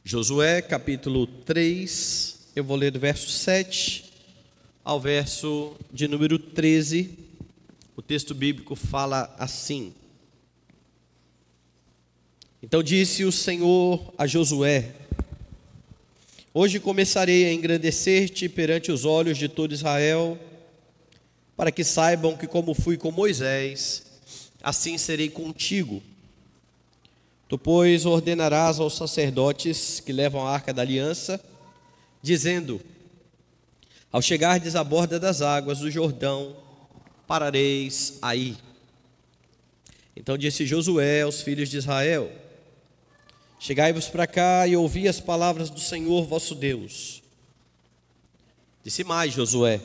Josué capítulo 3, eu vou ler do verso 7 ao verso de número 13. O texto bíblico fala assim: Então disse o Senhor a Josué: Hoje começarei a engrandecer-te perante os olhos de todo Israel, para que saibam que como fui com Moisés, assim serei contigo. Tu, pois, ordenarás aos sacerdotes que levam a arca da aliança, dizendo: Ao chegardes à borda das águas do Jordão, parareis aí. Então disse Josué aos filhos de Israel: Chegai-vos para cá e ouvi as palavras do Senhor vosso Deus. Disse mais Josué: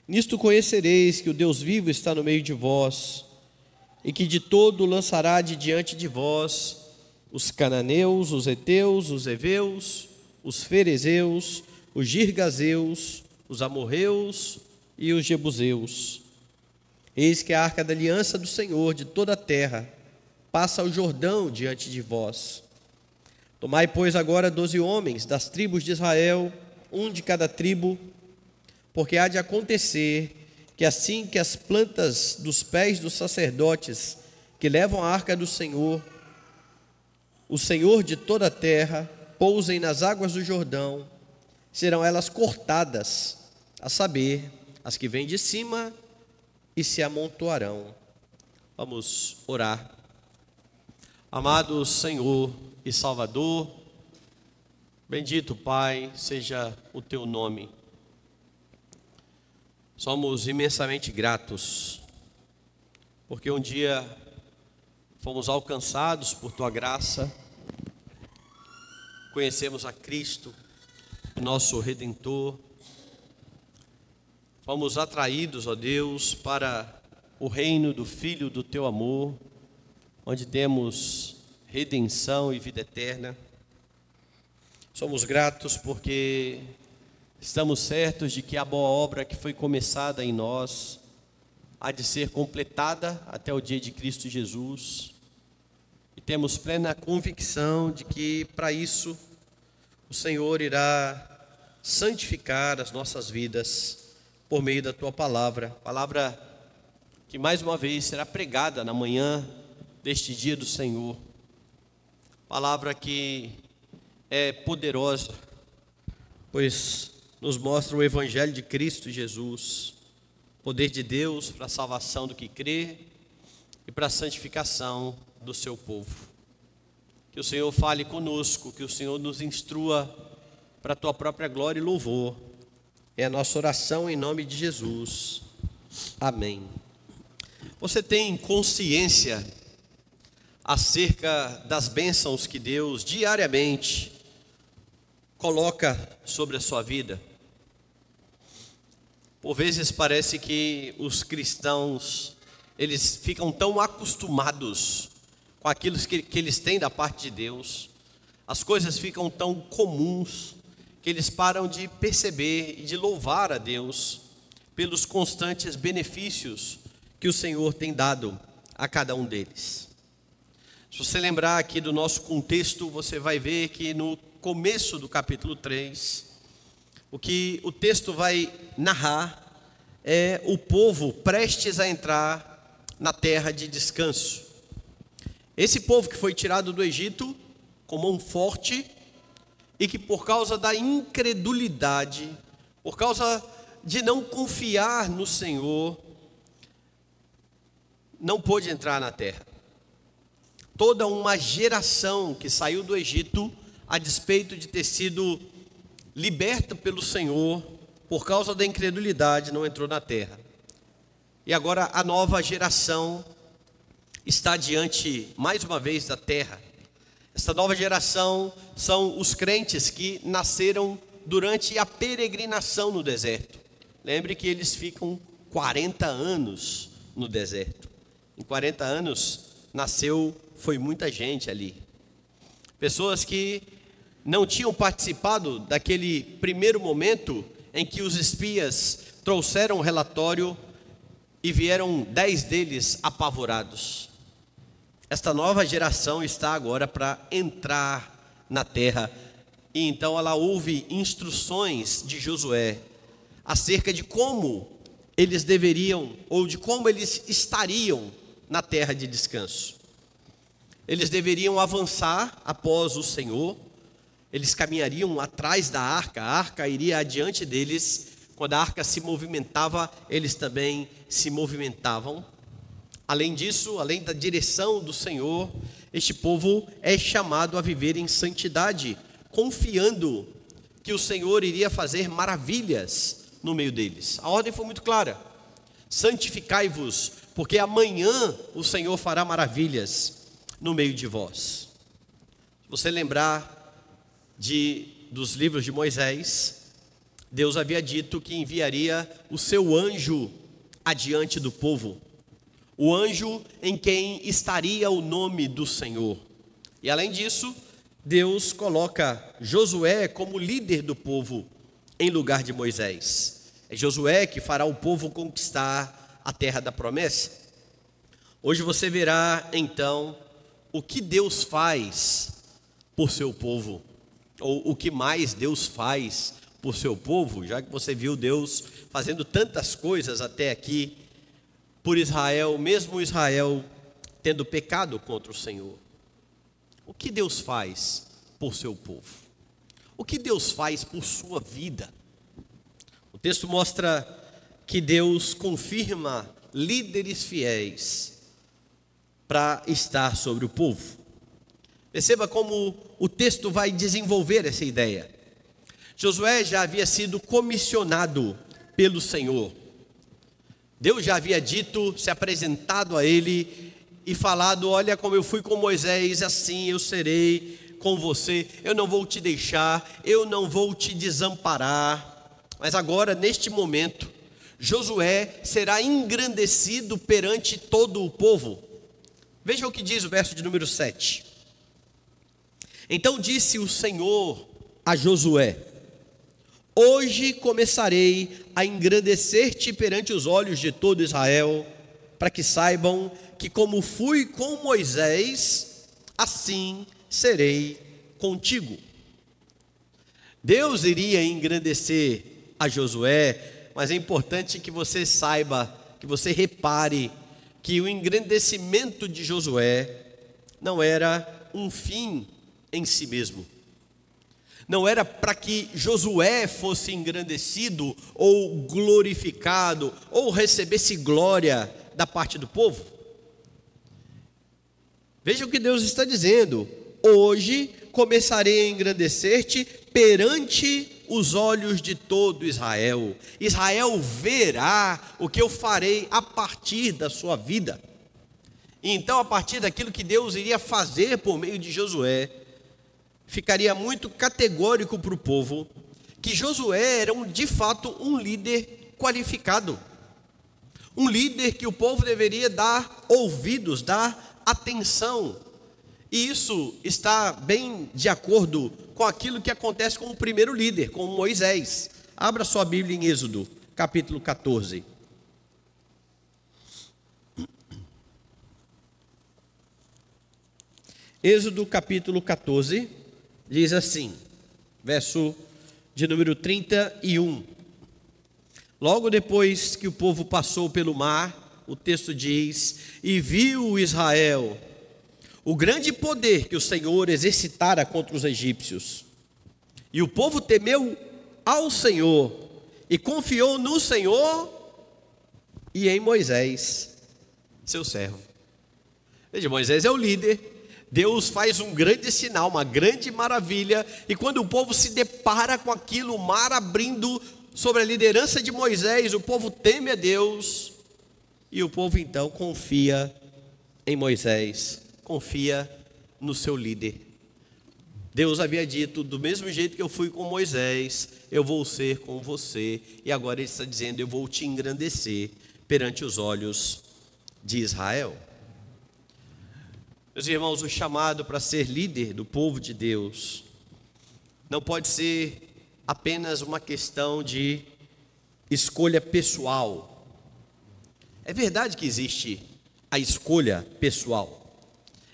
Nisto conhecereis que o Deus vivo está no meio de vós, e que de todo lançará de diante de vós os cananeus, os heteus, os heveus, os ferezeus, os girgazeus, os amorreus e os jebuseus. Eis que a arca da aliança do Senhor de toda a terra passa o Jordão diante de vós. Tomai, pois, agora 12 homens das tribos de Israel, um de cada tribo, porque há de acontecer que assim que as plantas dos pés dos sacerdotes que levam a arca do Senhor, o Senhor de toda a terra, pousem nas águas do Jordão, serão elas cortadas, a saber, as que vêm de cima, e se amontoarão. Vamos orar. Amado Senhor e Salvador, bendito Pai, seja o teu nome. Somos imensamente gratos, porque um dia fomos alcançados por tua graça, conhecemos a Cristo, nosso Redentor, fomos atraídos, ó Deus, para o reino do Filho do teu amor, onde temos redenção e vida eterna. Somos gratos porque estamos certos de que a boa obra que foi começada em nós há de ser completada até o dia de Cristo Jesus. E temos plena convicção de que para isso o Senhor irá santificar as nossas vidas por meio da tua palavra. Palavra que mais uma vez será pregada na manhã deste dia do Senhor. Palavra que é poderosa, pois nos mostra o Evangelho de Cristo Jesus, poder de Deus para a salvação do que crê e para a santificação do seu povo. Que o Senhor fale conosco, que o Senhor nos instrua para a tua própria glória e louvor. É a nossa oração em nome de Jesus. Amém. Você tem consciência acerca das bênçãos que Deus diariamente coloca sobre a sua vida? Por vezes parece que os cristãos, eles ficam tão acostumados com aquilo que eles têm da parte de Deus, as coisas ficam tão comuns, que eles param de perceber e de louvar a Deus pelos constantes benefícios que o Senhor tem dado a cada um deles. Se você lembrar aqui do nosso contexto, você vai ver que no começo do capítulo 3, o que o texto vai narrar é o povo prestes a entrar na terra de descanso. Esse povo que foi tirado do Egito com mão forte e que por causa da incredulidade, por causa de não confiar no Senhor, não pôde entrar na terra. Toda uma geração que saiu do Egito a despeito de ter sido liberta pelo Senhor, por causa da incredulidade, não entrou na terra. E agora a nova geração está diante, mais uma vez, da terra. Esta nova geração são os crentes que nasceram durante a peregrinação no deserto. Lembre que eles ficam 40 anos no deserto. Em 40 anos, foi muita gente ali. Pessoas que não tinham participado daquele primeiro momento em que os espias trouxeram um relatório e vieram 10 deles apavorados. Esta nova geração está agora para entrar na terra. E então ela ouve instruções de Josué acerca de como eles deveriam, ou de como eles estariam na terra de descanso. Eles deveriam avançar após o Senhor, eles caminhariam atrás da arca, a arca iria adiante deles. Quando a arca se movimentava, eles também se movimentavam. Além disso, além da direção do Senhor, este povo é chamado a viver em santidade, confiando que o Senhor iria fazer maravilhas no meio deles. A ordem foi muito clara: santificai-vos, porque amanhã o Senhor fará maravilhas no meio de vós. Se você lembrar dos livros de Moisés, Deus havia dito que enviaria o seu anjo adiante do povo, o anjo em quem estaria o nome do Senhor. E além disso, Deus coloca Josué como líder do povo em lugar de Moisés. É Josué que fará o povo conquistar a terra da promessa. Hoje você verá então o que Deus faz por seu povo, ou o que mais Deus faz por seu povo, já que você viu Deus fazendo tantas coisas até aqui por Israel, mesmo Israel tendo pecado contra o Senhor. O que Deus faz por seu povo? O que Deus faz por sua vida? O texto mostra que Deus confirma líderes fiéis para estar sobre o povo. Perceba como o texto vai desenvolver essa ideia. Josué já havia sido comissionado pelo Senhor. Deus já havia dito, se apresentado a ele e falado: olha, como eu fui com Moisés, assim eu serei com você, eu não vou te deixar, eu não vou te desamparar. Mas agora, neste momento, Josué será engrandecido perante todo o povo. Veja o que diz o verso de número 7. Então disse o Senhor a Josué: hoje começarei a engrandecer-te perante os olhos de todo Israel, para que saibam que como fui com Moisés, assim serei contigo. Deus iria engrandecer a Josué, mas é importante que você saiba, que você repare, que o engrandecimento de Josué não era um fim em si mesmo. Não era para que Josué fosse engrandecido ou glorificado ou recebesse glória da parte do povo. Veja o que Deus está dizendo: hoje começarei a engrandecer-te perante os olhos de todo Israel. Israel verá o que eu farei a partir da sua vida. E então, a partir daquilo que Deus iria fazer por meio de Josué, ficaria muito categórico para o povo que Josué era de fato um líder qualificado, um líder que o povo deveria dar ouvidos, dar atenção. E isso está bem de acordo com aquilo que acontece com o primeiro líder, com Moisés. Abra sua Bíblia em Êxodo, capítulo 14. Êxodo capítulo 14, diz assim, verso de número 31. Logo depois que o povo passou pelo mar, o texto diz: e viu Israel o grande poder que o Senhor exercitara contra os egípcios. E o povo temeu ao Senhor e confiou no Senhor e em Moisés, seu servo. Veja, Moisés é o líder. Deus faz um grande sinal, uma grande maravilha, e quando o povo se depara com aquilo, o mar abrindo sobre a liderança de Moisés, o povo teme a Deus, e o povo então confia em Moisés, confia no seu líder. Deus havia dito: do mesmo jeito que eu fui com Moisés, eu vou ser com você, e agora ele está dizendo: eu vou te engrandecer perante os olhos de Israel. Meus irmãos, o chamado para ser líder do povo de Deus não pode ser apenas uma questão de escolha pessoal. É verdade que existe a escolha pessoal.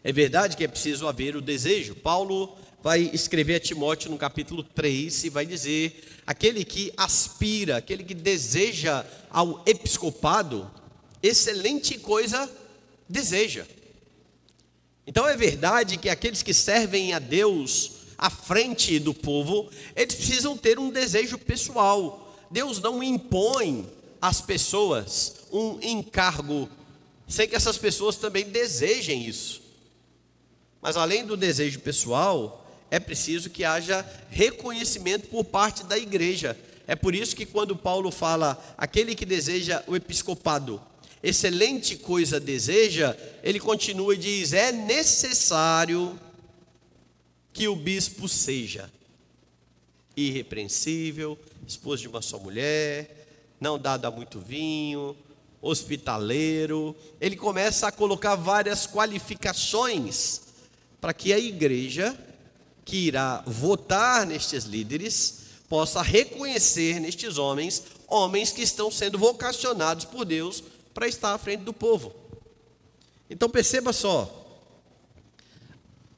É verdade que é preciso haver o desejo. Paulo vai escrever a Timóteo no capítulo 3 e vai dizer: aquele que aspira, aquele que deseja ao episcopado, excelente coisa deseja. Então é verdade que aqueles que servem a Deus à frente do povo, eles precisam ter um desejo pessoal. Deus não impõe às pessoas um encargo sem que essas pessoas também desejem isso. Mas além do desejo pessoal, é preciso que haja reconhecimento por parte da igreja. É por isso que quando Paulo fala, aquele que deseja o episcopado, excelente coisa deseja, ele continua e diz: é necessário que o bispo seja irrepreensível, esposo de uma só mulher, não dado a muito vinho, hospitaleiro. Ele começa a colocar várias qualificações para que a igreja que irá votar nestes líderes possa reconhecer nestes homens que estão sendo vocacionados por Deus para estar à frente do povo. Então perceba só,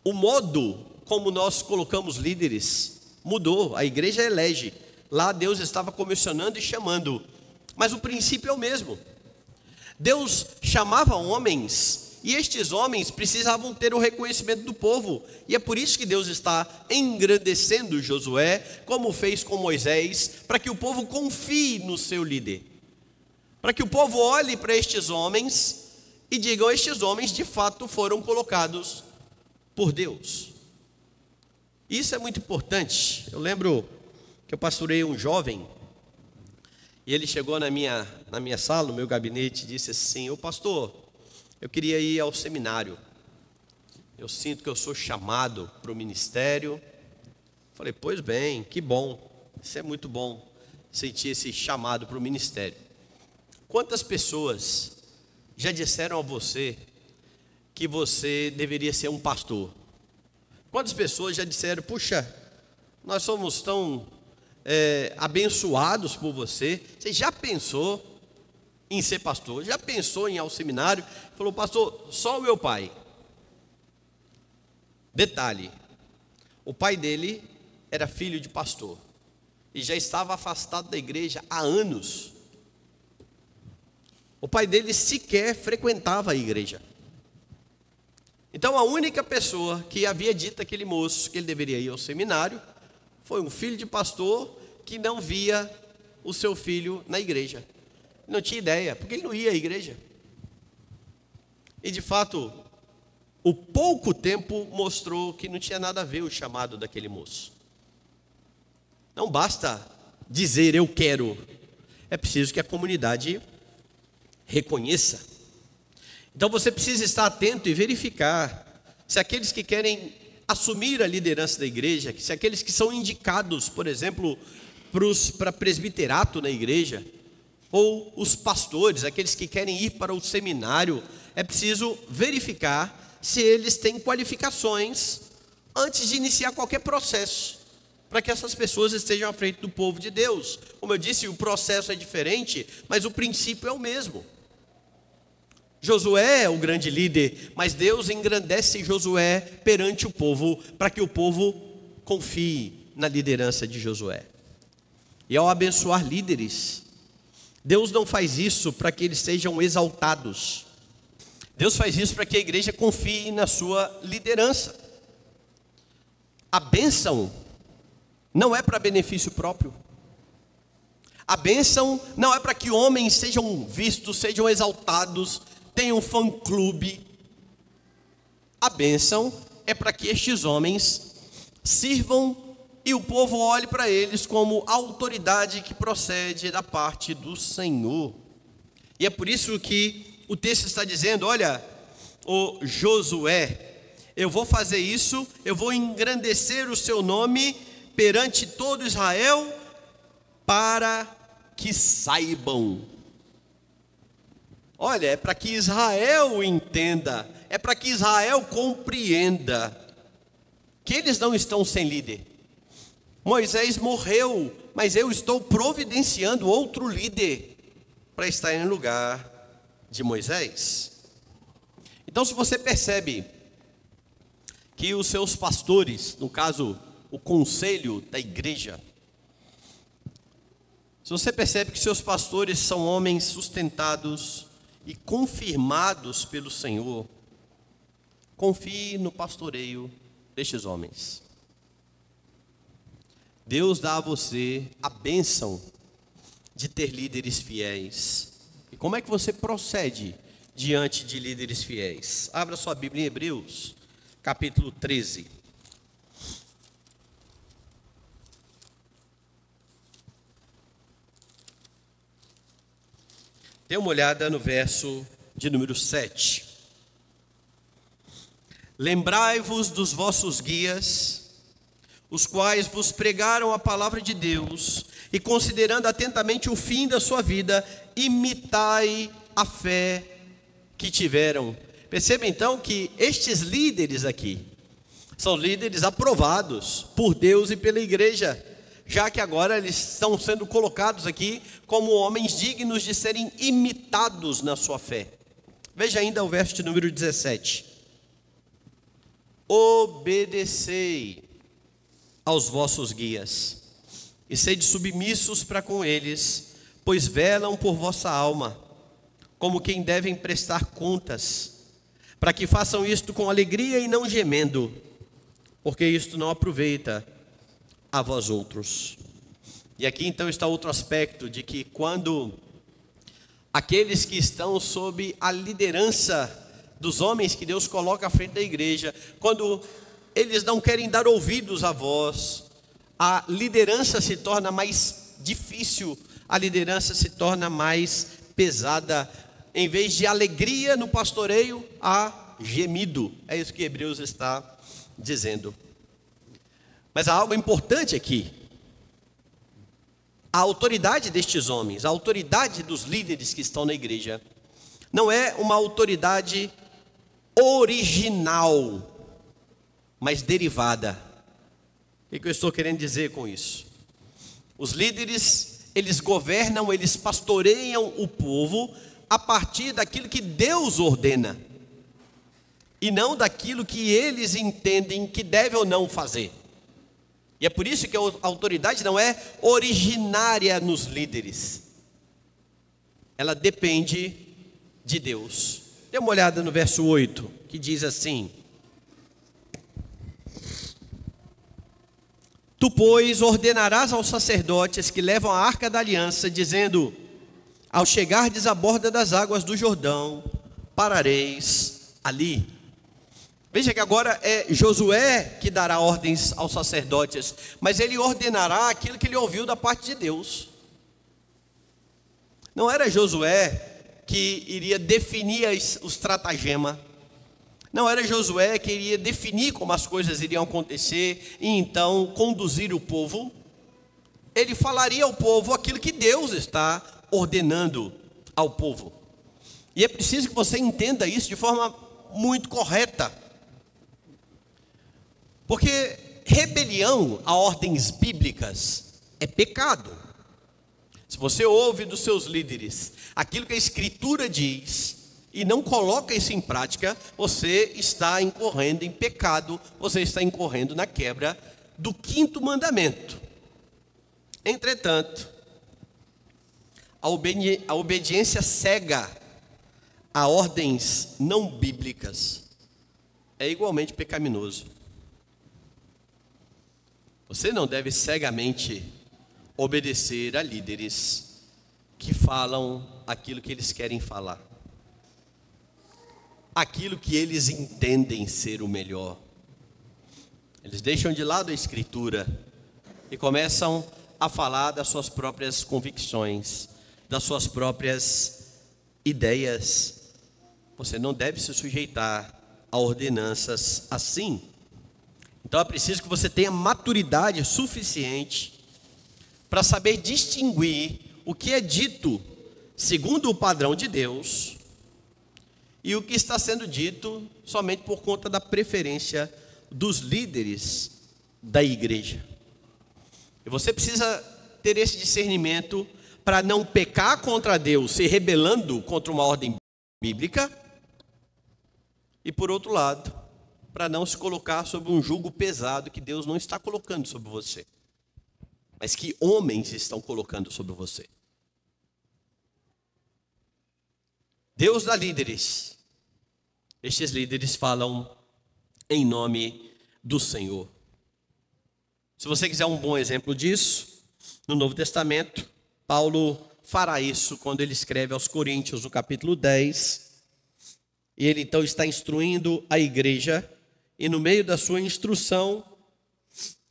o modo como nós colocamos líderes mudou. A igreja elege, lá Deus estava comissionando e chamando, mas o princípio é o mesmo. Deus chamava homens, e estes homens precisavam ter o reconhecimento do povo, e é por isso que Deus está engrandecendo Josué, como fez com Moisés, para que o povo confie no seu líder, para que o povo olhe para estes homens e digam: estes homens de fato foram colocados por Deus. Isso é muito importante. Eu lembro que eu pastorei um jovem, e ele chegou na minha sala, no meu gabinete, e disse assim: ô pastor, eu queria ir ao seminário, eu sinto que eu sou chamado para o ministério. Falei: pois bem, que bom, isso é muito bom, sentir esse chamado para o ministério. Quantas pessoas já disseram a você que você deveria ser um pastor? Quantas pessoas já disseram: puxa, nós somos tão abençoados por você? Você já pensou em ser pastor? Já pensou em ir ao seminário? Falou: pastor, só o meu pai. Detalhe, o pai dele era filho de pastor e já estava afastado da igreja há anos. O pai dele sequer frequentava a igreja. Então a única pessoa que havia dito àquele moço que ele deveria ir ao seminário foi um filho de pastor que não via o seu filho na igreja. Não tinha ideia, porque ele não ia à igreja. E de fato, o pouco tempo mostrou que não tinha nada a ver o chamado daquele moço. Não basta dizer eu quero, é preciso que a comunidade reconheça. Então você precisa estar atento e verificar se aqueles que querem assumir a liderança da igreja, se aqueles que são indicados, por exemplo, para presbiterato na igreja, ou os pastores, aqueles que querem ir para o seminário, é preciso verificar se eles têm qualificações antes de iniciar qualquer processo, para que essas pessoas estejam à frente do povo de Deus. Como eu disse, o processo é diferente, mas o princípio é o mesmo. Josué é o grande líder, mas Deus engrandece Josué perante o povo, para que o povo confie na liderança de Josué. E ao abençoar líderes, Deus não faz isso para que eles sejam exaltados. Deus faz isso para que a igreja confie na sua liderança. A bênção não é para benefício próprio. A bênção não é para que homens sejam vistos, sejam exaltados, tenham um fã-clube. A bênção é para que estes homens sirvam e o povo olhe para eles como autoridade que procede da parte do Senhor. E é por isso que o texto está dizendo: olha, ô Josué, eu vou fazer isso, eu vou engrandecer o seu nome perante todo Israel, para que saibam. Olha, é para que Israel entenda, é para que Israel compreenda que eles não estão sem líder. Moisés morreu, mas eu estou providenciando outro líder para estar em lugar de Moisés. Então, se você percebe que os seus pastores, no caso, o conselho da igreja, se você percebe que seus pastores são homens sustentados e confirmados pelo Senhor, confie no pastoreio destes homens. Deus dá a você a bênção de ter líderes fiéis. E como é que você procede diante de líderes fiéis? Abra sua Bíblia em Hebreus, capítulo 13. Dê uma olhada no verso de número 7. Lembrai-vos dos vossos guias, os quais vos pregaram a palavra de Deus, e considerando atentamente o fim da sua vida, imitai a fé que tiveram. Perceba então que estes líderes aqui são líderes aprovados por Deus e pela igreja, já que agora eles estão sendo colocados aqui como homens dignos de serem imitados na sua fé. Veja ainda o verso de número 17. Obedecei aos vossos guias, e sede submissos para com eles, pois velam por vossa alma, como quem devem prestar contas, para que façam isto com alegria e não gemendo, porque isto não aproveita a vós outros. E aqui então está outro aspecto, de que quando aqueles que estão sob a liderança dos homens que Deus coloca à frente da igreja, quando eles não querem dar ouvidos à voz, a liderança se torna mais difícil, a liderança se torna mais pesada. Em vez de alegria no pastoreio, há gemido. É isso que Hebreus está dizendo. Mas há algo importante aqui. A autoridade destes homens, a autoridade dos líderes que estão na igreja, não é uma autoridade original, mas derivada. O que eu estou querendo dizer com isso? Os líderes, eles governam, eles pastoreiam o povo a partir daquilo que Deus ordena, e não daquilo que eles entendem que deve ou não fazer. E é por isso que a autoridade não é originária nos líderes, ela depende de Deus. Dê uma olhada no verso 8, que diz assim: Tu, pois, ordenarás aos sacerdotes que levam a arca da aliança, dizendo: Ao chegardes à borda das águas do Jordão, parareis ali. Veja que agora é Josué que dará ordens aos sacerdotes, mas ele ordenará aquilo que ele ouviu da parte de Deus. Não era Josué que iria definir os estratagemas, não era Josué que iria definir como as coisas iriam acontecer e então conduzir o povo. Ele falaria ao povo aquilo que Deus está ordenando ao povo. E é preciso que você entenda isso de forma muito correta, porque rebelião a ordens bíblicas é pecado. Se você ouve dos seus líderes aquilo que a Escritura diz e não coloca isso em prática, você está incorrendo em pecado, você está incorrendo na quebra do 5º mandamento. Entretanto, a obediência cega a ordens não bíblicas é igualmente pecaminoso. Você não deve cegamente obedecer a líderes que falam aquilo que eles querem falar, aquilo que eles entendem ser o melhor. Eles deixam de lado a Escritura e começam a falar das suas próprias convicções, das suas próprias ideias. Você não deve se sujeitar a ordenanças assim. Então é preciso que você tenha maturidade suficiente para saber distinguir o que é dito segundo o padrão de Deus e o que está sendo dito somente por conta da preferência dos líderes da igreja. E você precisa ter esse discernimento para não pecar contra Deus, se rebelando contra uma ordem bíblica, e por outro lado, para não se colocar sob um jugo pesado que Deus não está colocando sobre você, mas que homens estão colocando sobre você. Deus dá líderes. Estes líderes falam em nome do Senhor. Se você quiser um bom exemplo disso, no Novo Testamento, Paulo fará isso quando ele escreve aos Coríntios, no capítulo 10. E ele então está instruindo a igreja, e no meio da sua instrução,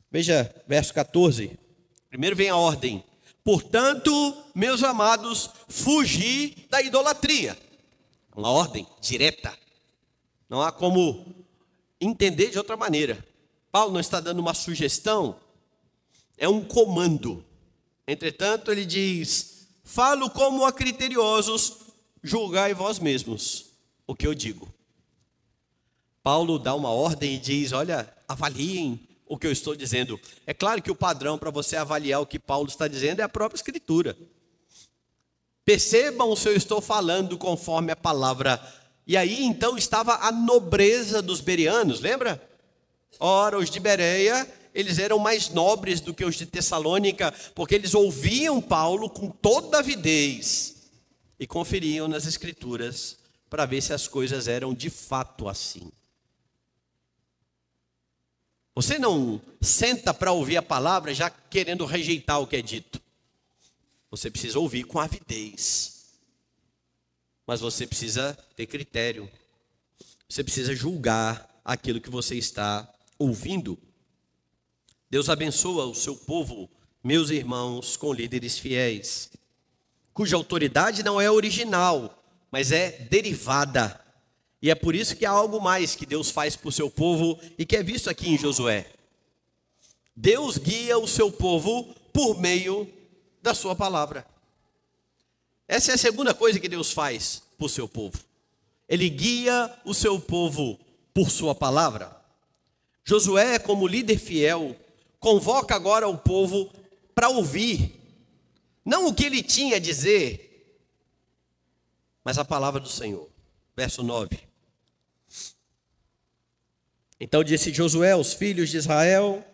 veja, verso 14. Primeiro vem a ordem: portanto, meus amados, fugi da idolatria. Uma ordem direta. Não há como entender de outra maneira. Paulo não está dando uma sugestão, é um comando. Entretanto, ele diz: falo como a criteriosos, julgai vós mesmos o que eu digo. Paulo dá uma ordem e diz: olha, avaliem o que eu estou dizendo. É claro que o padrão para você avaliar o que Paulo está dizendo é a própria Escritura. Percebam se eu estou falando conforme a palavra. E aí então estava a nobreza dos bereanos, lembra? Ora, os de Bereia, eles eram mais nobres do que os de Tessalônica, porque eles ouviam Paulo com toda avidez e conferiam nas Escrituras para ver se as coisas eram de fato assim. Você não senta para ouvir a palavra já querendo rejeitar o que é dito. Você precisa ouvir com avidez. Mas você precisa ter critério. Você precisa julgar aquilo que você está ouvindo. Deus abençoa o seu povo, meus irmãos, com líderes fiéis, cuja autoridade não é original, mas é derivada. E é por isso que há algo mais que Deus faz por seu povo e que é visto aqui em Josué. Deus guia o seu povo por meio da sua palavra. Essa é a segunda coisa que Deus faz por seu povo. Ele guia o seu povo por sua palavra. Josué, como líder fiel, convoca agora o povo para ouvir, não o que ele tinha a dizer, mas a palavra do Senhor. Verso 9. Então disse Josué aos filhos de Israel: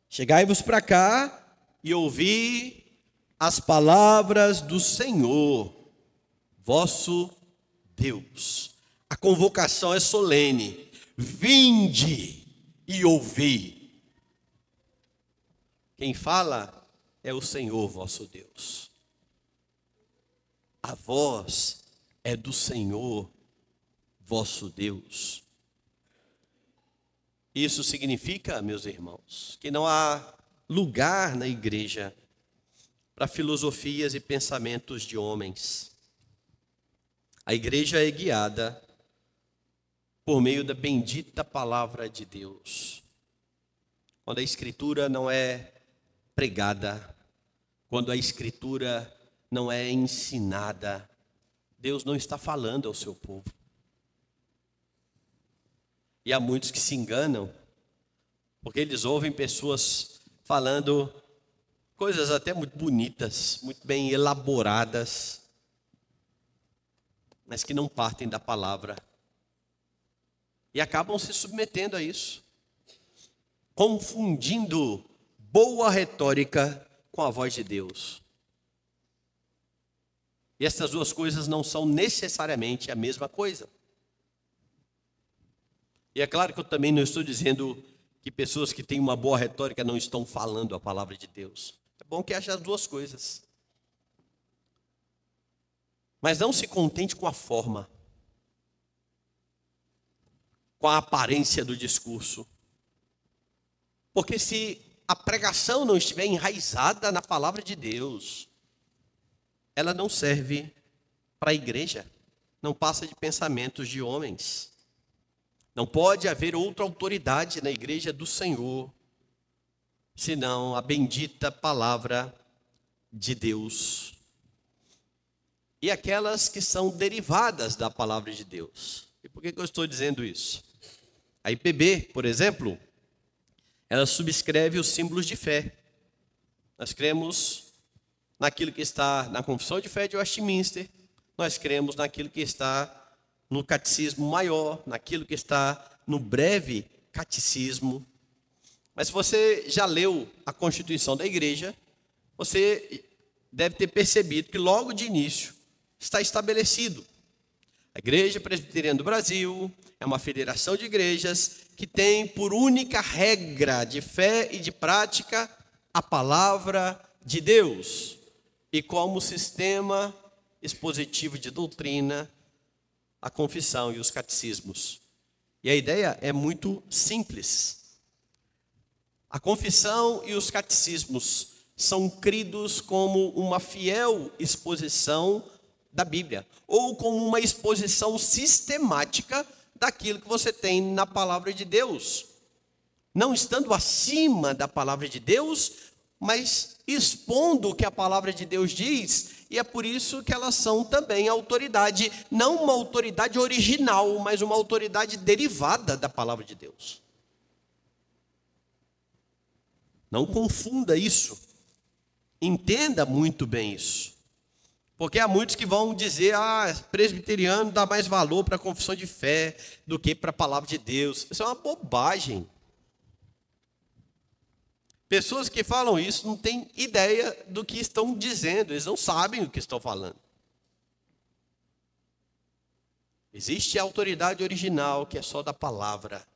chegai-vos para cá e ouvi as palavras do Senhor, vosso Deus. A convocação é solene. Vinde e ouvi. Quem fala é o Senhor vosso Deus. A voz é do Senhor vosso Deus. Isso significa, meus irmãos, que não há lugar na igreja para filosofias e pensamentos de homens. A igreja é guiada por meio da bendita palavra de Deus. Quando a Escritura não é pregada, quando a Escritura não é ensinada, Deus não está falando ao seu povo. E há muitos que se enganam, porque eles ouvem pessoas falando coisas até muito bonitas, muito bem elaboradas, mas que não partem da palavra. E acabam se submetendo a isso, confundindo boa retórica com a voz de Deus. E essas duas coisas não são necessariamente a mesma coisa. E é claro que eu também não estou dizendo que pessoas que têm uma boa retórica não estão falando a palavra de Deus. É bom que haja as duas coisas. Mas não se contente com a forma, com a aparência do discurso. Porque se a pregação não estiver enraizada na palavra de Deus, ela não serve para a igreja, não passa de pensamentos de homens. Não pode haver outra autoridade na igreja do Senhor, senão a bendita palavra de Deus. E aquelas que são derivadas da palavra de Deus. E por que eu estou dizendo isso? A IPB, por exemplo, ela subscreve os símbolos de fé. Nós cremos naquilo que está na Confissão de Fé de Westminster, nós cremos naquilo que está no Catecismo Maior, naquilo que está no breve catecismo. Mas se você já leu a Constituição da Igreja, você deve ter percebido que logo de início está estabelecido. A Igreja Presbiteriana do Brasil é uma federação de igrejas que tem por única regra de fé e de prática a palavra de Deus. E como sistema expositivo de doutrina, a confissão e os catecismos. E a ideia é muito simples. A confissão e os catecismos são cridos como uma fiel exposição da Bíblia, ou como uma exposição sistemática daquilo que você tem na palavra de Deus. Não estando acima da palavra de Deus, mas expondo o que a palavra de Deus diz, e é por isso que elas são também autoridade, não uma autoridade original, mas uma autoridade derivada da palavra de Deus. Não confunda isso. Entenda muito bem isso. Porque há muitos que vão dizer, presbiteriano dá mais valor para a confissão de fé do que para a palavra de Deus. Isso é uma bobagem. Pessoas que falam isso não têm ideia do que estão dizendo, eles não sabem o que estão falando. Existe a autoridade original, que é só da palavra.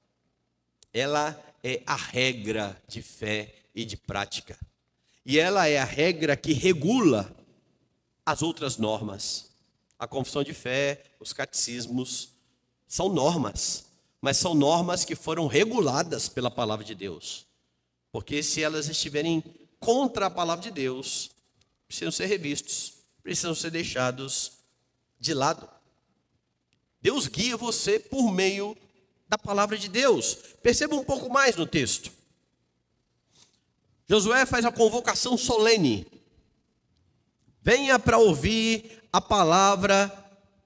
Ela é a regra de fé e de prática. E ela é a regra que regula as outras normas. A confissão de fé, os catecismos, são normas, mas são normas que foram reguladas pela palavra de Deus. Porque se elas estiverem contra a palavra de Deus, precisam ser revistos, precisam ser deixados de lado. Deus guia você por meio da palavra de Deus. Perceba um pouco mais no texto. Josué faz a convocação solene. Venha para ouvir a palavra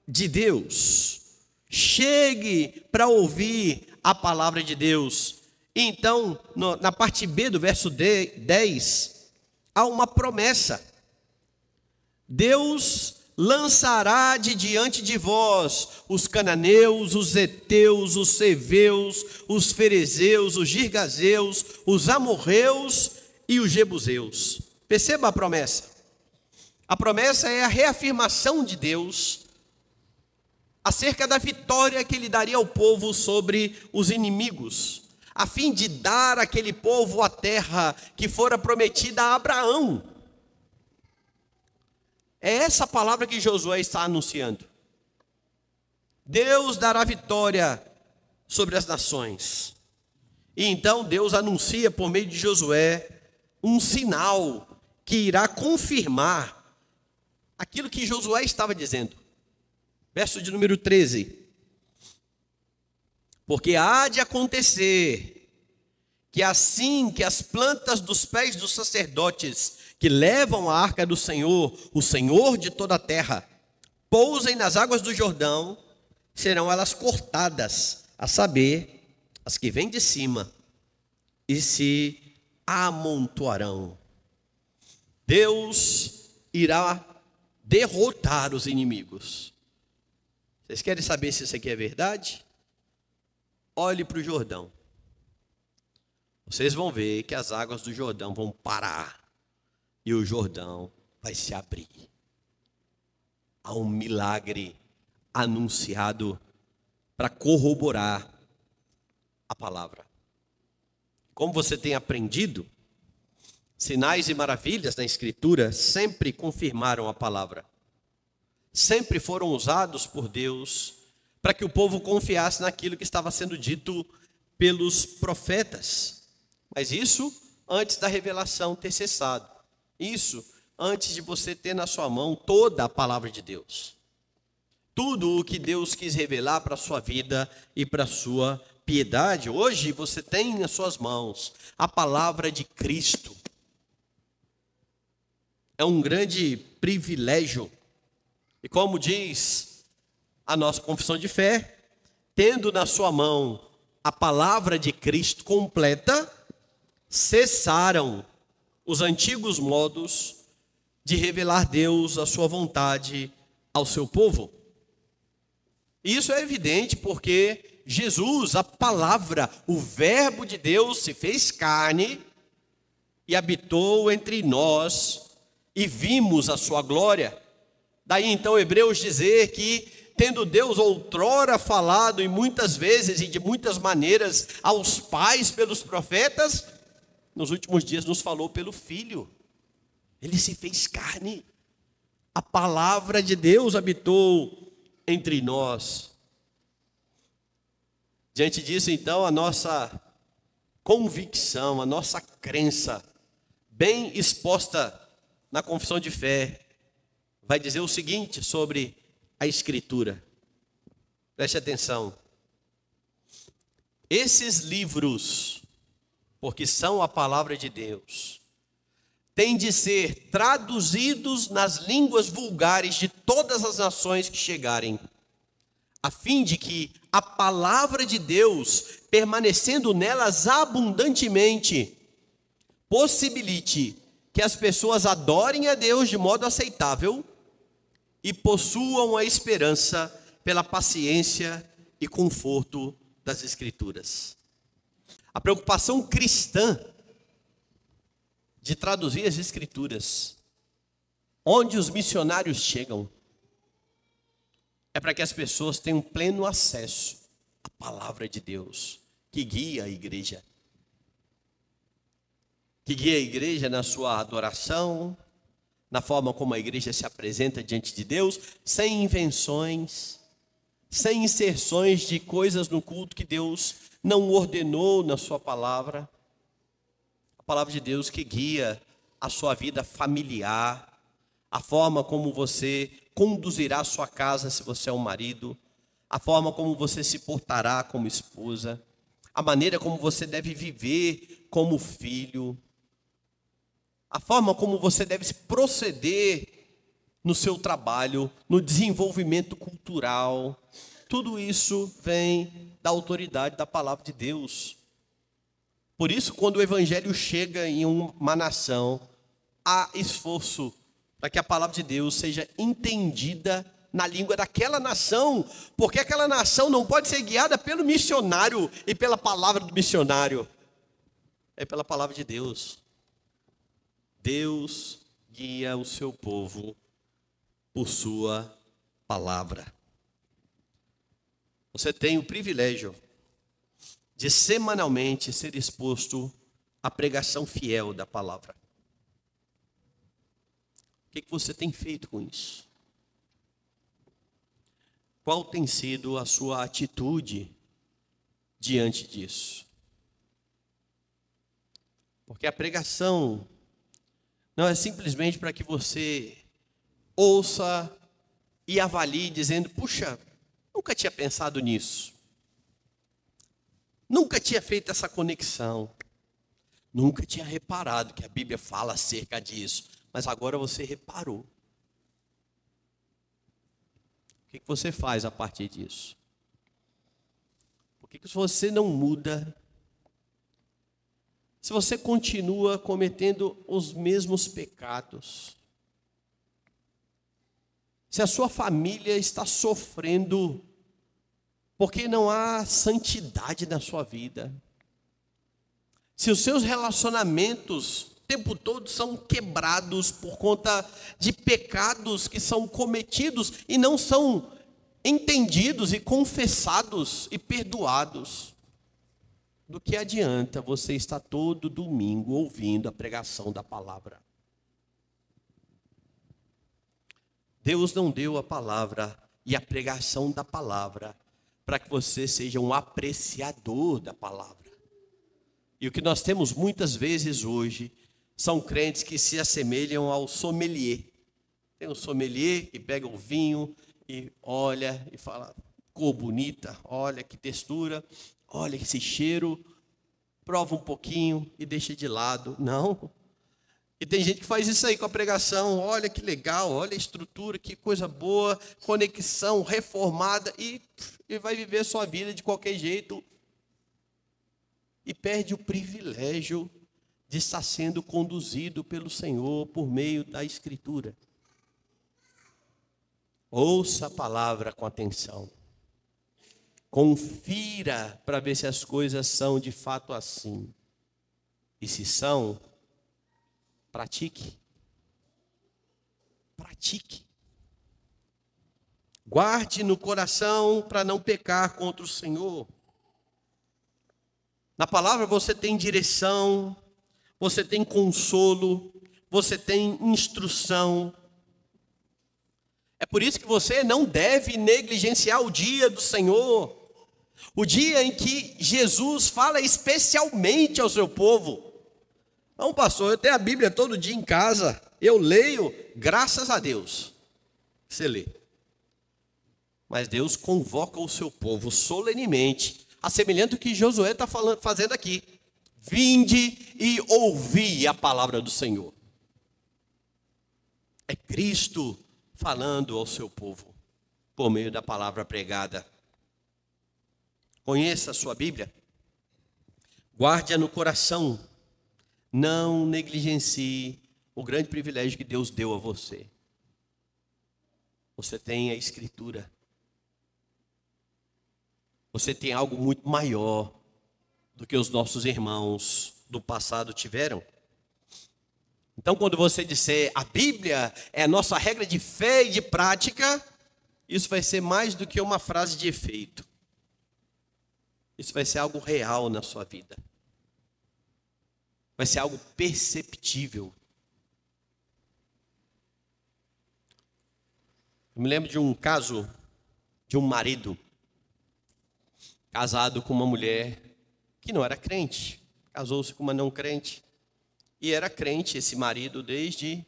de Deus. Chegue para ouvir a palavra de Deus. Então, na parte B do verso 10, há uma promessa. Deus lançará de diante de vós os cananeus, os heteus, os seveus, os ferezeus, os girgazeus, os amorreus e os jebuseus. Perceba a promessa. A promessa é a reafirmação de Deus acerca da vitória que ele daria ao povo sobre os inimigos, a fim de dar àquele povo a terra que fora prometida a Abraão. É essa palavra que Josué está anunciando. Deus dará vitória sobre as nações. E então Deus anuncia por meio de Josué um sinal que irá confirmar aquilo que Josué estava dizendo. Verso de número 13. Porque há de acontecer que assim que as plantas dos pés dos sacerdotes que levam a arca do Senhor, o Senhor de toda a terra, pousem nas águas do Jordão, serão elas cortadas, a saber, as que vêm de cima, e se amontoarão. Deus irá derrotar os inimigos. Vocês querem saber se isso aqui é verdade? Olhe para o Jordão. Vocês vão ver que as águas do Jordão vão parar. E o Jordão vai se abrir. Há um milagre anunciado para corroborar a palavra. Como você tem aprendido, sinais e maravilhas na Escritura sempre confirmaram a palavra. Sempre foram usados por Deus para que o povo confiasse naquilo que estava sendo dito pelos profetas. Mas isso antes da revelação ter cessado. Isso antes de você ter na sua mão toda a palavra de Deus. Tudo o que Deus quis revelar para a sua vida e para a sua piedade. Hoje você tem nas suas mãos a palavra de Cristo. É um grande privilégio. E como diz a nossa confissão de fé, tendo na sua mão a palavra de Cristo completa, cessaram os antigos modos de revelar Deus, a sua vontade ao seu povo. E isso é evidente porque Jesus, a palavra, o Verbo de Deus se fez carne e habitou entre nós e vimos a sua glória. Daí então Hebreus dizer que, tendo Deus outrora falado e muitas vezes e de muitas maneiras aos pais pelos profetas, nos últimos dias nos falou pelo Filho. Ele se fez carne. A palavra de Deus habitou entre nós. Diante disso, então, a nossa convicção, a nossa crença, bem exposta na confissão de fé, vai dizer o seguinte sobre a Escritura. Preste atenção. Esses livros, porque são a palavra de Deus, têm de ser traduzidos nas línguas vulgares de todas as nações que chegarem, a fim de que a palavra de Deus, permanecendo nelas abundantemente, possibilite que as pessoas adorem a Deus de modo aceitável e possuam a esperança pela paciência e conforto das Escrituras. A preocupação cristã de traduzir as Escrituras, onde os missionários chegam, é para que as pessoas tenham pleno acesso à palavra de Deus, que guia a igreja. Que guia a igreja na sua adoração, na forma como a igreja se apresenta diante de Deus, sem invenções, sem inserções de coisas no culto que Deus não ordenou na sua palavra. A palavra de Deus que guia a sua vida familiar, a forma como você conduzirá a sua casa se você é um marido, a forma como você se portará como esposa, a maneira como você deve viver como filho, a forma como você deve se proceder no seu trabalho, no desenvolvimento cultural. Tudo isso vem da autoridade da palavra de Deus. Por isso, quando o evangelho chega em uma nação, há esforço para que a palavra de Deus seja entendida na língua daquela nação, porque aquela nação não pode ser guiada pelo missionário e pela palavra do missionário, é pela palavra de Deus. Deus guia o seu povo por sua palavra. Você tem o privilégio de semanalmente ser exposto à pregação fiel da palavra. O que você tem feito com isso? Qual tem sido a sua atitude diante disso? Porque a pregação não é simplesmente para que você ouça e avalie dizendo, puxa, nunca tinha pensado nisso. Nunca tinha feito essa conexão. Nunca tinha reparado que a Bíblia fala acerca disso. Mas agora você reparou. O que você faz a partir disso? Por que você não muda? Se você continua cometendo os mesmos pecados? Se a sua família está sofrendo porque não há santidade na sua vida? Se os seus relacionamentos o tempo todo são quebrados por conta de pecados que são cometidos e não são entendidos e confessados e perdoados, do que adianta você estar todo domingo ouvindo a pregação da palavra? Deus não deu a palavra e a pregação da palavra para que você seja um apreciador da palavra. E o que nós temos muitas vezes hoje são crentes que se assemelham ao sommelier. Tem um sommelier que pega o vinho e olha e fala, cor bonita, olha que textura, olha esse cheiro, prova um pouquinho e deixa de lado. Não. E tem gente que faz isso aí com a pregação, olha que legal, olha a estrutura, que coisa boa, conexão reformada, e vai viver sua vida de qualquer jeito. E perde o privilégio de estar sendo conduzido pelo Senhor por meio da Escritura. Ouça a palavra com atenção. Confira para ver se as coisas são de fato assim. E se são, pratique. Pratique. Guarde no coração para não pecar contra o Senhor. Na palavra você tem direção, você tem consolo, você tem instrução. É por isso que você não deve negligenciar o dia do Senhor. O dia em que Jesus fala especialmente ao seu povo. Não, pastor, eu tenho a Bíblia todo dia em casa, eu leio, graças a Deus. Você lê. Mas Deus convoca o seu povo solenemente, assemelhante ao que Josué está fazendo aqui. Vinde e ouvi a palavra do Senhor. É Cristo falando ao seu povo, por meio da palavra pregada. Conheça a sua Bíblia, guarde-a no coração, não negligencie o grande privilégio que Deus deu a você. Você tem a Escritura, você tem algo muito maior do que os nossos irmãos do passado tiveram. Então, quando você disser a Bíblia é a nossa regra de fé e de prática, isso vai ser mais do que uma frase de efeito. Isso vai ser algo real na sua vida. Vai ser algo perceptível. Eu me lembro de um caso de um marido casado com uma mulher que não era crente. Casou-se com uma não crente. E era crente esse marido desde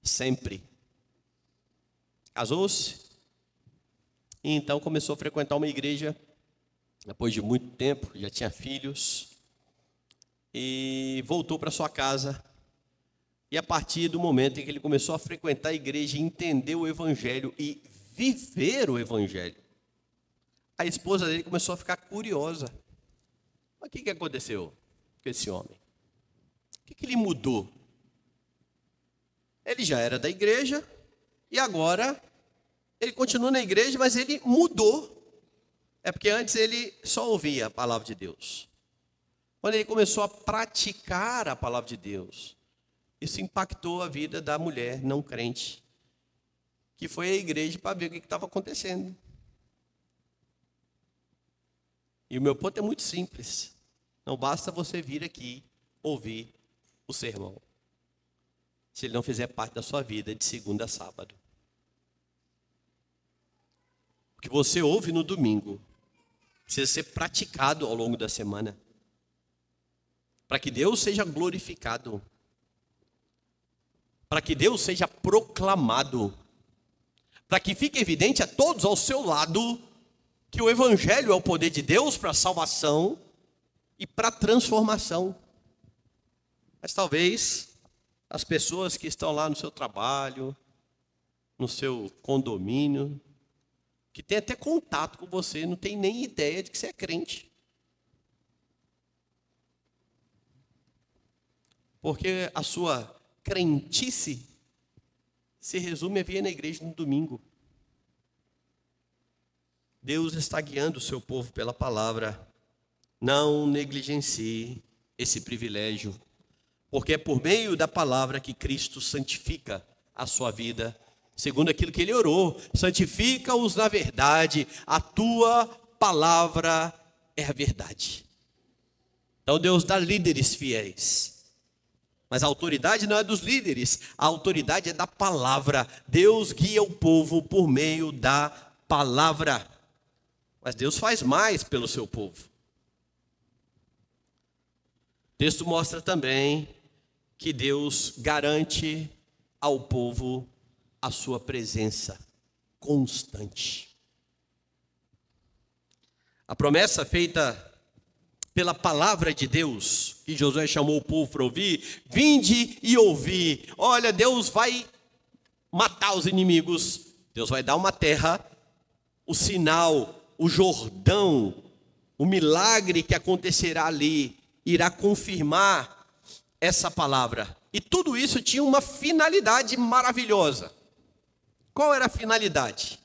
sempre. Casou-se. E então começou a frequentar uma igreja. Depois de muito tempo, já tinha filhos. E voltou para sua casa. E a partir do momento em que ele começou a frequentar a igreja, entender o evangelho e viver o evangelho, a esposa dele começou a ficar curiosa. Mas o que aconteceu com esse homem? O que ele mudou? Ele já era da igreja e agora ele continua na igreja, mas ele mudou. É porque antes ele só ouvia a palavra de Deus. Quando ele começou a praticar a palavra de Deus, isso impactou a vida da mulher não crente, que foi à igreja para ver o que estava acontecendo. E o meu ponto é muito simples. Não basta você vir aqui ouvir o sermão, se ele não fizer parte da sua vida de segunda a sábado. O que você ouve no domingo precisa ser praticado ao longo da semana, para que Deus seja glorificado, para que Deus seja proclamado, para que fique evidente a todos ao seu lado que o evangelho é o poder de Deus para a salvação e para a transformação. Mas talvez as pessoas que estão lá no seu trabalho, no seu condomínio, que tem até contato com você, não tem nem ideia de que você é crente. Porque a sua crentice se resume a vir na igreja no domingo. Deus está guiando o seu povo pela palavra. Não negligencie esse privilégio, porque é por meio da palavra que Cristo santifica a sua vida, segundo aquilo que ele orou. Santifica-os na verdade, a tua palavra é a verdade. Então Deus dá líderes fiéis, mas a autoridade não é dos líderes, a autoridade é da palavra. Deus guia o povo por meio da palavra, mas Deus faz mais pelo seu povo. O texto mostra também que Deus garante ao povo a sua presença constante. A promessa feita pela palavra de Deus, que Josué chamou o povo para ouvir: vinde e ouvi. Olha, Deus vai matar os inimigos, Deus vai dar uma terra, o sinal, o Jordão, o milagre que acontecerá ali, irá confirmar essa palavra. E tudo isso tinha uma finalidade maravilhosa. Qual era a finalidade?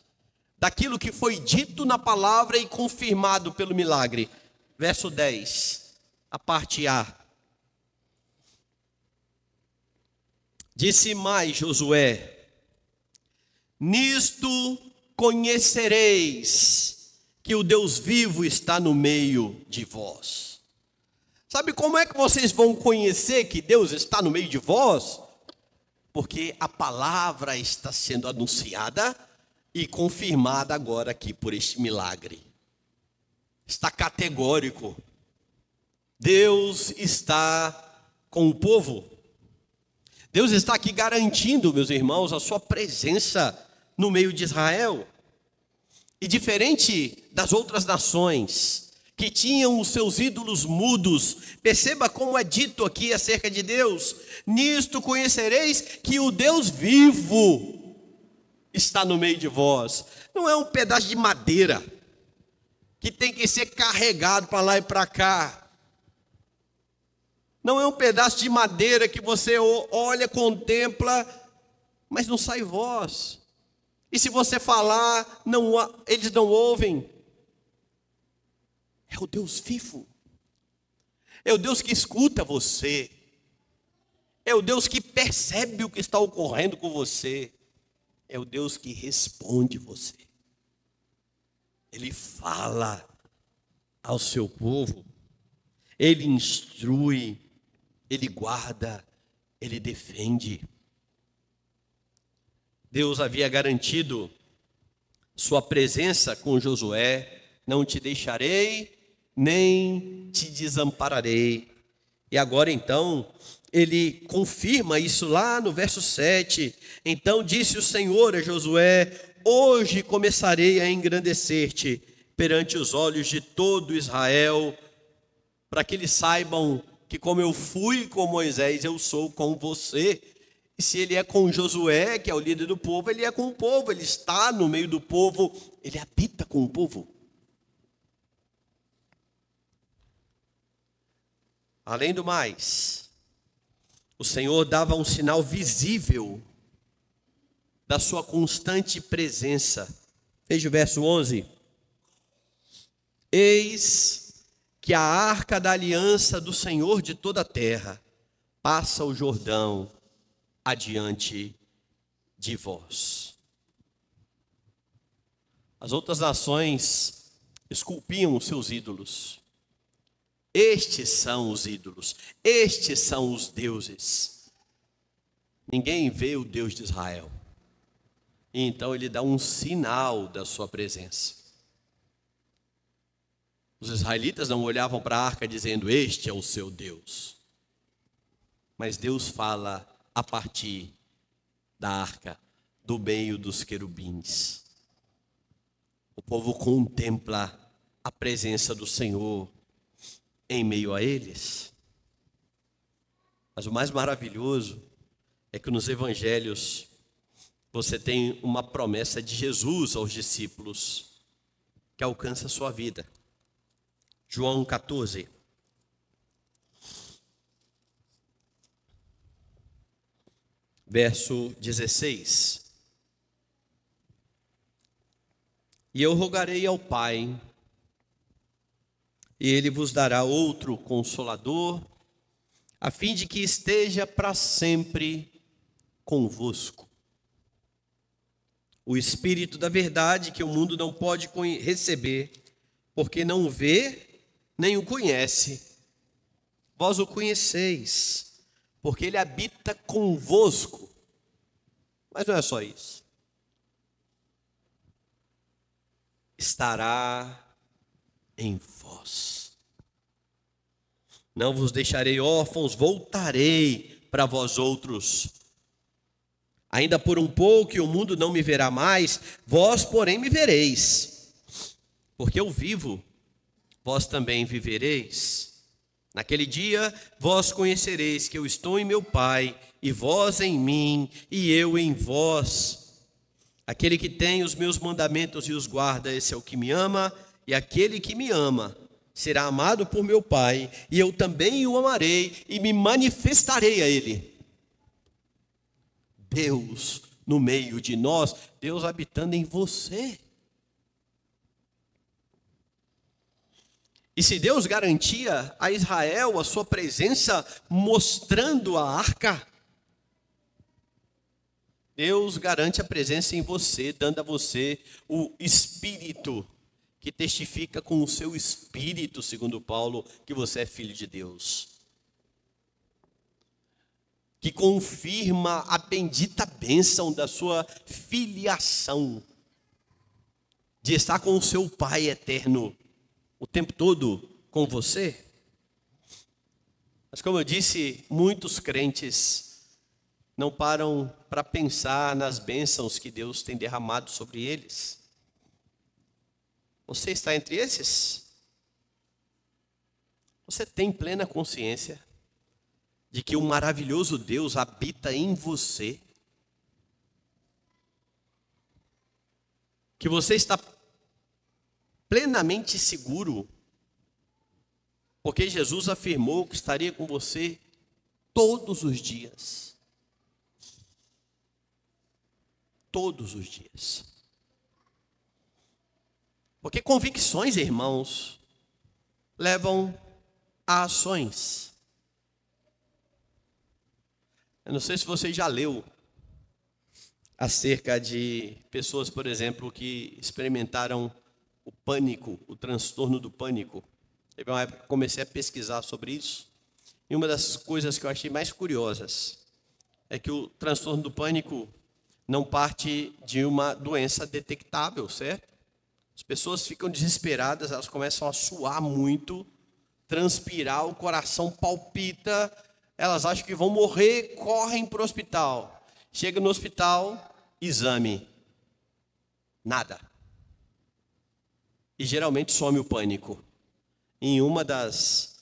daquilo que foi dito na palavra e confirmado pelo milagre. Verso 10, a parte A. Disse mais Josué: nisto conhecereis que o Deus vivo está no meio de vós. Sabe como é que vocês vão conhecer que Deus está no meio de vós? Porque a palavra está sendo anunciada e confirmada agora aqui por este milagre. Está categórico. Deus está com o povo. Deus está aqui garantindo, meus irmãos, a sua presença no meio de Israel. E diferente das outras nações que tinham os seus ídolos mudos, perceba como é dito aqui acerca de Deus: nisto conhecereis que o Deus vivo está no meio de vós. Não é um pedaço de madeira que tem que ser carregado para lá e para cá. Não é um pedaço de madeira que você olha, contempla, mas não sai voz. E se você falar, eles não ouvem. É o Deus vivo. É o Deus que escuta você. É o Deus que percebe o que está ocorrendo com você. É o Deus que responde você. Ele fala ao seu povo. Ele instrui. Ele guarda, ele defende. Deus havia garantido sua presença com Josué: não te deixarei, nem te desampararei. E agora então, ele confirma isso lá no verso 7. Então disse o Senhor a Josué: hoje começarei a engrandecer-te perante os olhos de todo Israel, para que eles saibam que como eu fui com Moisés, eu sou com você. E se ele é com Josué, que é o líder do povo, ele é com o povo, ele está no meio do povo, ele habita com o povo. Além do mais, o Senhor dava um sinal visível da sua constante presença. Veja o verso 11. Eis que a arca da aliança do Senhor de toda a terra passa o Jordão adiante de vós. As outras nações esculpiam os seus ídolos. Estes são os ídolos, estes são os deuses. Ninguém vê o Deus de Israel. E então ele dá um sinal da sua presença. Os israelitas não olhavam para a arca dizendo: este é o seu Deus. Mas Deus fala a partir da arca, do meio dos querubins. O povo contempla a presença do Senhor em meio a eles. Mas o mais maravilhoso é que nos evangelhos você tem uma promessa de Jesus aos discípulos que alcança a sua vida. João 14. Verso 16. E eu rogarei ao Pai, e Ele vos dará outro Consolador, a fim de que esteja para sempre convosco. O Espírito da verdade, que o mundo não pode receber, porque não vê, nem o conhece. Vós o conheceis, porque ele habita convosco. Mas não é só isso. Estará em vós. Não vos deixarei órfãos, voltarei para vós outros. Ainda por um pouco e o mundo não me verá mais, vós, porém, me vereis. Porque eu vivo, vós também vivereis. Naquele dia, vós conhecereis que eu estou em meu Pai, e vós em mim, e eu em vós. Aquele que tem os meus mandamentos e os guarda, esse é o que me ama, e aquele que me ama será amado por meu Pai, e eu também o amarei, e me manifestarei a ele. Deus no meio de nós, Deus habitando em você. E se Deus garantia a Israel a sua presença mostrando a arca, Deus garante a presença em você, dando a você o Espírito, que testifica com o seu Espírito, segundo Paulo, que você é filho de Deus. Que confirma a bendita bênção da sua filiação, de estar com o seu Pai eterno, o tempo todo com você. Mas como eu disse, muitos crentes não param para pensar nas bênçãos que Deus tem derramado sobre eles. Você está entre esses? Você tem plena consciência de que o maravilhoso Deus habita em você? Que você está plenamente seguro, porque Jesus afirmou que estaria com você todos os dias. Todos os dias. Porque convicções, irmãos, levam a ações. Eu não sei se você já leu acerca de pessoas, por exemplo, que experimentaram o pânico, o transtorno do pânico. Teve uma época que comecei a pesquisar sobre isso. E uma das coisas que eu achei mais curiosas é que o transtorno do pânico não parte de uma doença detectável, certo? As pessoas ficam desesperadas, elas começam a suar muito, transpirar, o coração palpita, elas acham que vão morrer, correm para o hospital. Chega no hospital, exame, nada. E geralmente some o pânico. Em uma das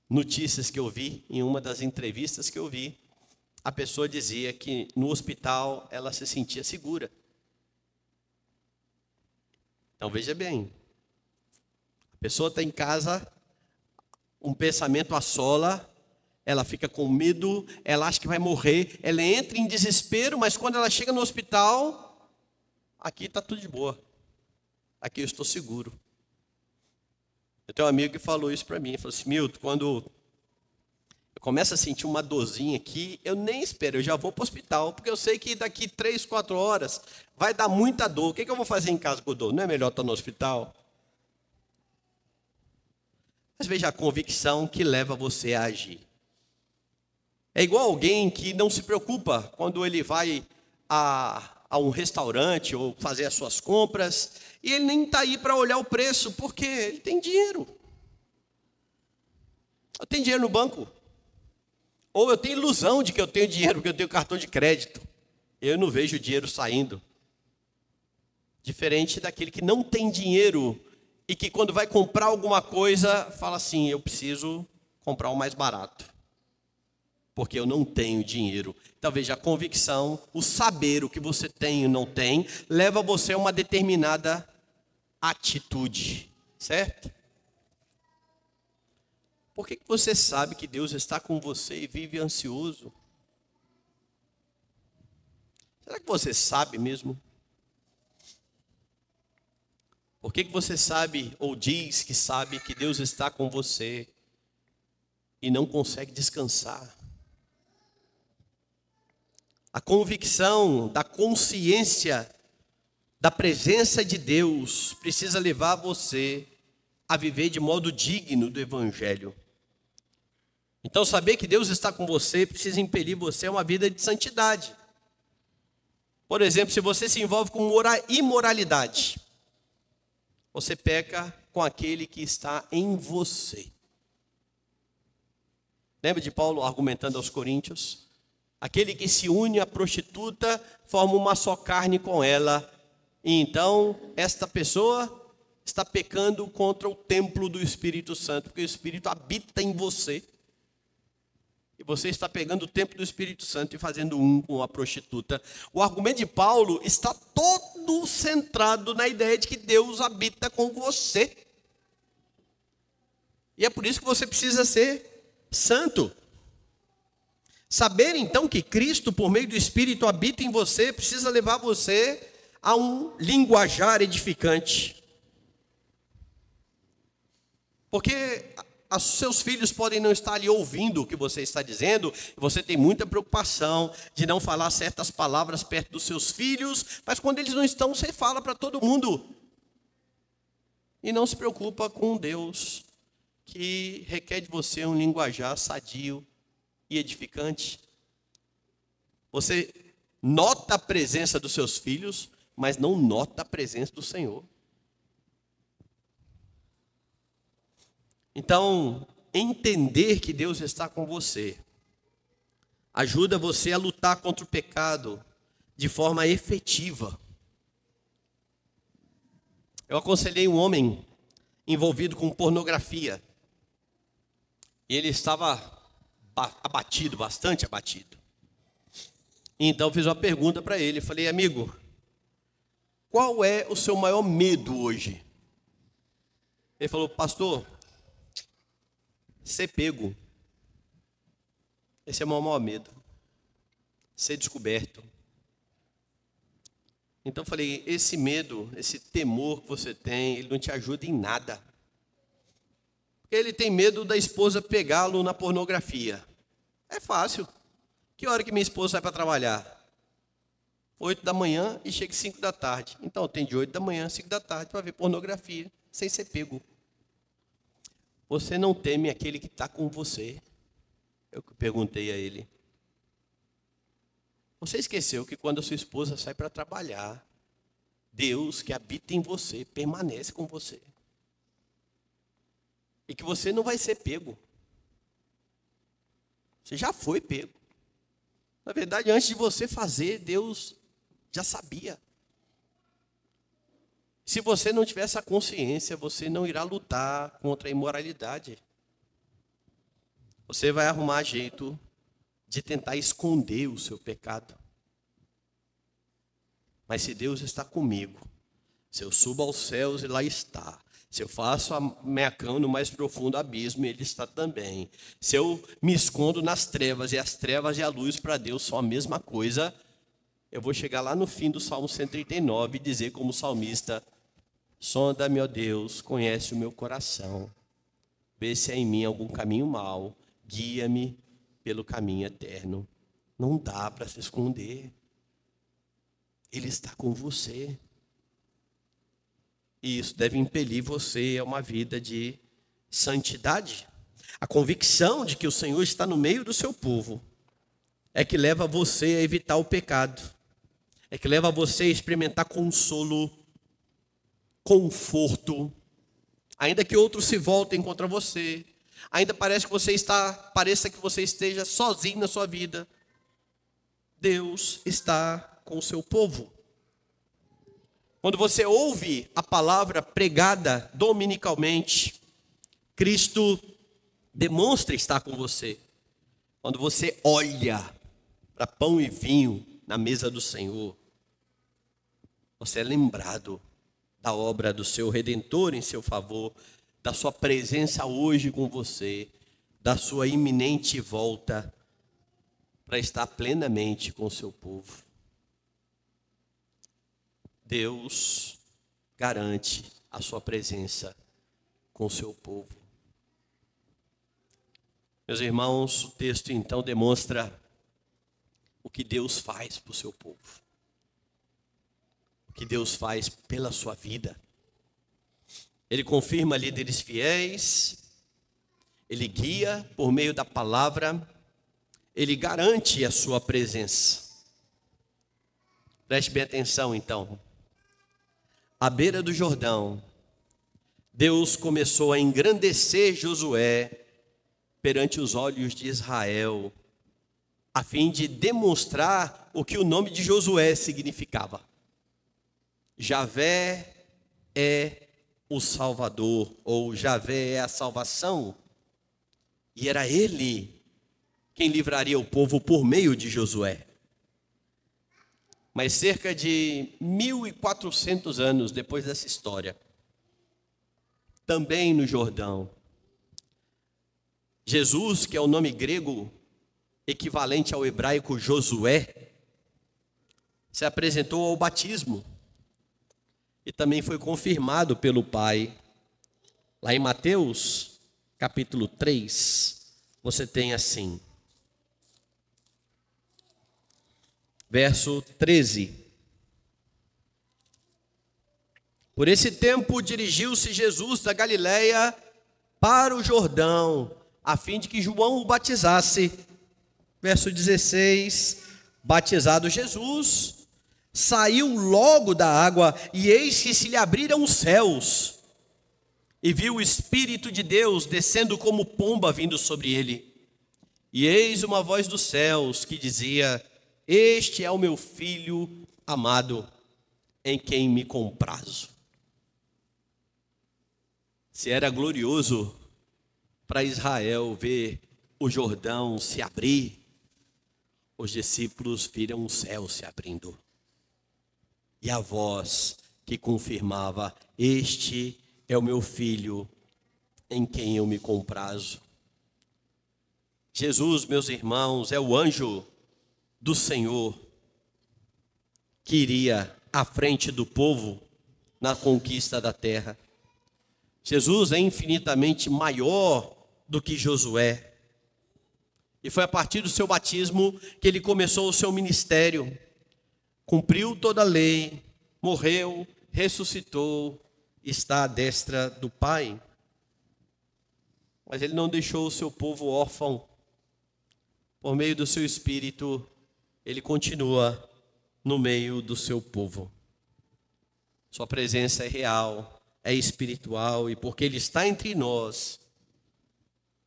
notícias que eu vi, em uma das entrevistas que eu vi, a pessoa dizia que no hospital ela se sentia segura. Então veja bem, a pessoa está em casa, um pensamento assola, ela fica com medo, ela acha que vai morrer, ela entra em desespero, mas quando ela chega no hospital, aqui está tudo de boa, aqui eu estou seguro. Eu tenho um amigo que falou isso para mim, ele falou assim: Milton, quando eu começo a sentir uma dorzinha aqui, eu nem espero, eu já vou para o hospital, porque eu sei que daqui 3, 4 horas vai dar muita dor. O que eu vou fazer em casa com dor? Não é melhor estar no hospital? Mas veja a convicção que leva você a agir. É igual alguém que não se preocupa quando ele vai a um restaurante ou fazer as suas compras, e ele nem está aí para olhar o preço, porque ele tem dinheiro. Eu tenho dinheiro no banco. Ou eu tenho ilusão de que eu tenho dinheiro, porque eu tenho cartão de crédito. Eu não vejo o dinheiro saindo. Diferente daquele que não tem dinheiro e que quando vai comprar alguma coisa, fala assim: eu preciso comprar o mais barato, porque eu não tenho dinheiro. Então veja, a convicção, o saber o que você tem e não tem, leva você a uma determinada atitude, certo? Por que você sabe que Deus está com você e vive ansioso? Será que você sabe mesmo? Por que você sabe ou diz que sabe que Deus está com você e não consegue descansar? A convicção da consciência da presença de Deus precisa levar você a viver de modo digno do Evangelho. Então, saber que Deus está com você precisa impelir você a uma vida de santidade. Por exemplo, se você se envolve com imoralidade, você peca com aquele que está em você. Lembra de Paulo argumentando aos Coríntios? Aquele que se une à prostituta forma uma só carne com ela. E então, esta pessoa está pecando contra o templo do Espírito Santo, porque o Espírito habita em você. E você está pegando o templo do Espírito Santo e fazendo um com a prostituta. O argumento de Paulo está todo centrado na ideia de que Deus habita com você. E é por isso que você precisa ser santo. Saber então que Cristo, por meio do Espírito, habita em você, precisa levar você a um linguajar edificante. Porque os seus filhos podem não estar ali ouvindo o que você está dizendo, e você tem muita preocupação de não falar certas palavras perto dos seus filhos, mas quando eles não estão, você fala para todo mundo. E não se preocupa com Deus, que requer de você um linguajar sadio e edificante. Você nota a presença dos seus filhos, mas não nota a presença do Senhor. Então, entender que Deus está com você ajuda você a lutar contra o pecado de forma efetiva. Eu aconselhei um homem envolvido com pornografia. E ele estava abatido, bastante abatido. Então eu fiz uma pergunta para ele, falei: amigo, qual é o seu maior medo hoje? Ele falou: pastor, ser pego. Esse é o meu maior medo. Ser descoberto. Então eu falei: esse medo, esse temor que você tem, ele não te ajuda em nada. Ele tem medo da esposa pegá-lo na pornografia. É fácil. Que hora que minha esposa sai para trabalhar? 8 da manhã e chega às 5 da tarde. Então tem de 8 da manhã a 5 da tarde para ver pornografia, sem ser pego. Você não teme aquele que está com você? Eu perguntei a ele. Você esqueceu que quando a sua esposa sai para trabalhar, Deus que habita em você permanece com você. E que você não vai ser pego. Você já foi pego. Na verdade, antes de você fazer, Deus já sabia. Se você não tiver essa consciência, você não irá lutar contra a imoralidade. Você vai arrumar jeito de tentar esconder o seu pecado. Mas se Deus está comigo, se eu subo aos céus e lá está, se eu faço a minha cama no mais profundo abismo, Ele está também. Se eu me escondo nas trevas, e as trevas e a luz para Deus são a mesma coisa, eu vou chegar lá no fim do Salmo 139 e dizer como salmista: sonda-me, ó Deus, conhece o meu coração, vê se há em mim algum caminho mau, guia-me pelo caminho eterno. Não dá para se esconder. Ele está com você. E isso deve impelir você a uma vida de santidade. A convicção de que o Senhor está no meio do seu povo é que leva você a evitar o pecado. É que leva você a experimentar consolo, conforto. Ainda que outros se voltem contra você, ainda pareça que você esteja sozinho na sua vida, Deus está com o seu povo. Quando você ouve a palavra pregada dominicalmente, Cristo demonstra estar com você. Quando você olha para pão e vinho na mesa do Senhor, você é lembrado da obra do seu Redentor em seu favor, da sua presença hoje com você, da sua iminente volta para estar plenamente com o seu povo. Deus garante a sua presença com o seu povo. Meus irmãos, o texto então demonstra o que Deus faz para o seu povo. O que Deus faz pela sua vida. Ele confirma líderes fiéis, Ele guia por meio da palavra, Ele garante a sua presença. Preste bem atenção então. À beira do Jordão, Deus começou a engrandecer Josué perante os olhos de Israel, a fim de demonstrar o que o nome de Josué significava. Javé é o Salvador, ou Javé é a salvação, e era Ele quem livraria o povo por meio de Josué. Mas cerca de 1400 anos depois dessa história, também no Jordão, Jesus, que é o nome grego equivalente ao hebraico Josué, se apresentou ao batismo e também foi confirmado pelo Pai Lá em Mateus, capítulo 3, você tem assim, verso 13. Por esse tempo dirigiu-se Jesus da Galiléia para o Jordão, a fim de que João o batizasse. Verso 16, batizado Jesus, saiu logo da água, e eis que se lhe abriram os céus, e viu o Espírito de Deus descendo como pomba vindo sobre ele. E eis uma voz dos céus que dizia: Este é o meu Filho amado, em quem me comprazo. Se era glorioso para Israel ver o Jordão se abrir, os discípulos viram o céu se abrindo. E a voz que confirmava: Este é o meu Filho, em quem eu me comprazo. Jesus, meus irmãos, é o anjo do Senhor que iria à frente do povo na conquista da terra. Jesus é infinitamente maior do que Josué. E foi a partir do seu batismo que ele começou o seu ministério. Cumpriu toda a lei, morreu, ressuscitou, está à destra do Pai. Mas ele não deixou o seu povo órfão. Por meio do seu Espírito, ele continua no meio do seu povo. Sua presença é real, é espiritual, e porque ele está entre nós,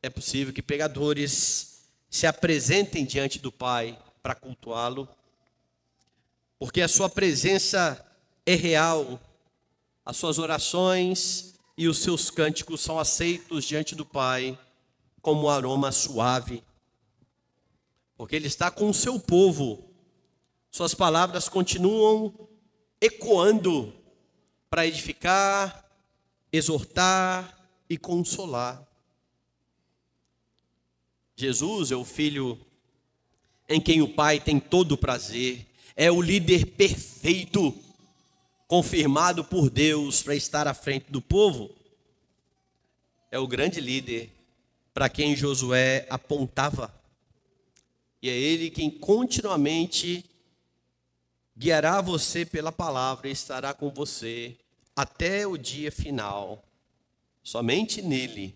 é possível que pecadores se apresentem diante do Pai para cultuá-lo, porque a sua presença é real, as suas orações e os seus cânticos são aceitos diante do Pai como um aroma suave, porque ele está com o seu povo, suas palavras continuam ecoando para edificar, exortar e consolar. Jesus é o Filho em quem o Pai tem todo o prazer, é o líder perfeito, confirmado por Deus para estar à frente do povo. É o grande líder para quem Josué apontava. E é ele quem continuamente guiará você pela palavra e estará com você até o dia final. Somente nele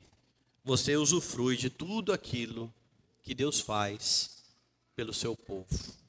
você usufrui de tudo aquilo que Deus faz pelo seu povo.